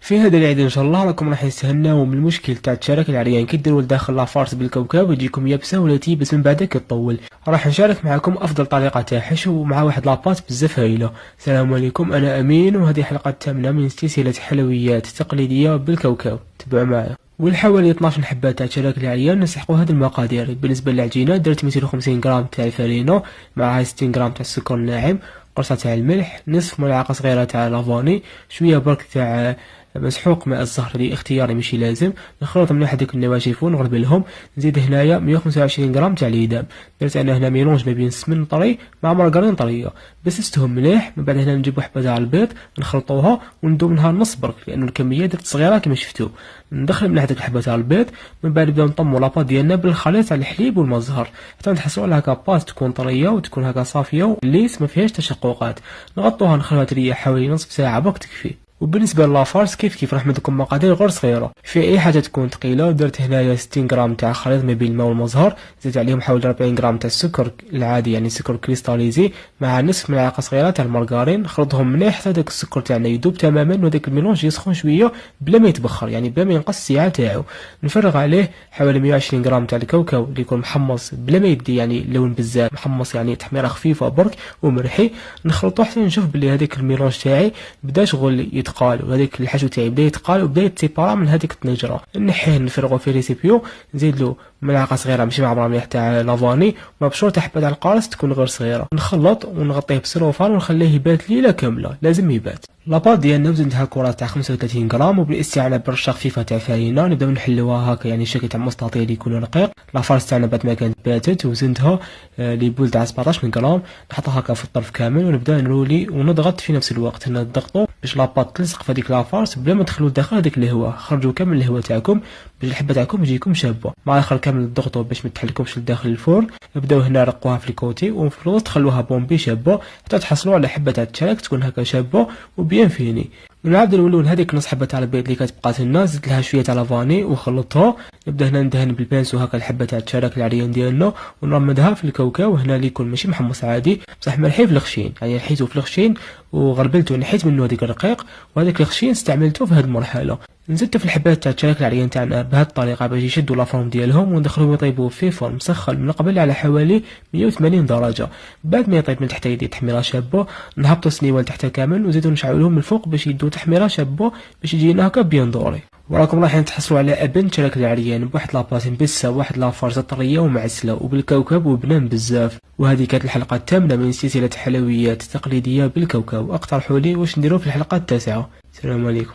في هذا العيد ان شاء الله راكم راح يستهناو من المشكل تاع الشرك العريان كي ديروا لداخل لافارس بالكوكب ويجيكم يابسه ولا تيبس من بعدك تطول. راح نشارك معكم افضل طريقه تاع حشو مع واحد لاباط بزاف هايله. السلام عليكم، انا امين وهذه الحلقه الثامنه من سلسله حلويات تقليديه بالكوكب. تبعوا معايا. والحوالي 12 حبه تاع شرك العريان نسحقوا هذه المقادير. بالنسبه للعجينه درت 250 غرام تاع الفرينه معها 60 غرام تاع السكر الناعم، قرصه تاع الملح، نصف ملعقه صغيره تاع لافاني، شويه برك تاع مسحوق ماء الزهر اللي اختياري ماشي لازم. نخلط مليح هذوك النواشف ونغربلهم. نزيد هنايا 125 غرام تاع العيدان. درت انا هنا ميلونج ما بين السمن طري مع مارغرين طريه، بسستهم مليح. من بعد هنا نجيب حبه تاع البيض نخلطوها وندوب منها نص برك لانه الكميه درت صغيره كما شفتوا. ندخل مليح هذيك الحبه تاع البيض. من بعد نبداو نطمو لاباط ديالنا بالخليط تاع الحليب والماء الزهر حتى نحصلوا على هكا باط تكون طريه وتكون هكا صافيه وليس ما فيهاش تشققات. نغطوها نخلوها تريح حوالي نصف ساعه برك تكفي. وبالنسبه للافارس كيف راح نديركم مقادير غير صغيره. في اي حاجه تكون ثقيله درت هنايا 60 غرام تاع خليط ما بين الماء والمزهر، زدت عليهم حوالي 40 غرام تاع السكر العادي يعني سكر كريستاليزي مع نصف ملعقه صغيره تاع المارغرين. خلطهم مليح حتى داك السكر تاعنا يذوب تماما وداك الميلونج يسخن شويه بلا ما يتبخر يعني بلا ما ينقص السعه تاعو. نفرغ عليه حوالي 120 غرام تاع الكاوكاو اللي يكون محمص بلا ما يدي يعني لون بزاف، محمص يعني تحميره خفيفه برك ومرحي. نخلطو حتى نشوف بلي هذاك الميلونج تاعي بدا شغل يتقال وهذاك الحشو تاعي بدا يتقال وبدا يتسيبارا من هذيك الطنجره. نحيه نفرغو في ريسيبيو، نزيد له ملعقه صغيره ماشي معمره مليح تاع لافاني مبشور تاع حبه تاع القارص تكون غير صغيره. نخلط ونغطيه بسلوفان ونخليه يبات ليله كامله، لازم يبات. لاباط ديالنا وزنتها كرات تاع 35 غرام وبالاستعانه برشه خفيفه تاع فرينه نبداو نحلوها هكا يعني الشكل تاع مستطيل يكون رقيق. لافارس تاعنا بعد ما كانت باتت وزنتها لي بول تاع 17 غرام نحطها هكا في الطرف كامل ونبدا نرولي ونضغط في نفس الوقت. نضغطوا باش لاباط تلصق في هذيك لافارس بلا ما تدخلوا داخل هذيك الهواء. خرجوا كامل الهواء تاعكم باش الحبه تاعكم تجيكم شابه. مع الاخر كامل تضغطوا باش ما تحلكمش لداخل الفرن. نبداو هنا رقوها في الكوتي وفي الوسط خلوها بومبي شابه حتى تحصلوا على حبه تاع التشارك تكون هكا شابه وبيان فيني. ونعاود نولون هذيك نص حبه تاع البيض اللي كتبقات لنا زدت لها شويه تاع لافاني وخلطتها. نبدا هنا ندهن بالبانسو هكا الحبه تاع التشارك العريان ديالنا ونرمدها في الكاوكاو. هنا اللي يكون ماشي محمص عادي بصح مرحي في الخشين يعني نحيتو في الخشين وغربلته نحيت منه هذيك الرقيق وهذاك الخشين استعملته في هذه المرحله. نزدت في الحبات تاع التشارك العريان تاعنا بهذه الطريقه باش يشدوا لافورم ديالهم وندخلوهم يطيبوا في فرن مسخن من قبل على حوالي 180 درجه. بعد ما يطيب من تحت يدي تحميره شابه نهبطوا السنيوال تحت كامل وزيدوا نشعلوهم من الفوق باش يدوا تحميره شابه باش يجينا هكا بيان دوري. وراكم رايحين تحصلوا على ابن تشارك العريان بواحد لاباطين بسه واحد لافارس طريه ومعسله وبالكوكب وبنان بزاف. وهذه كانت الحلقه الثامنه من سلسله حلويات تقليديه بالكوكب. اقترحوا لي واش نديروا في الحلقه التاسعه. السلام عليكم.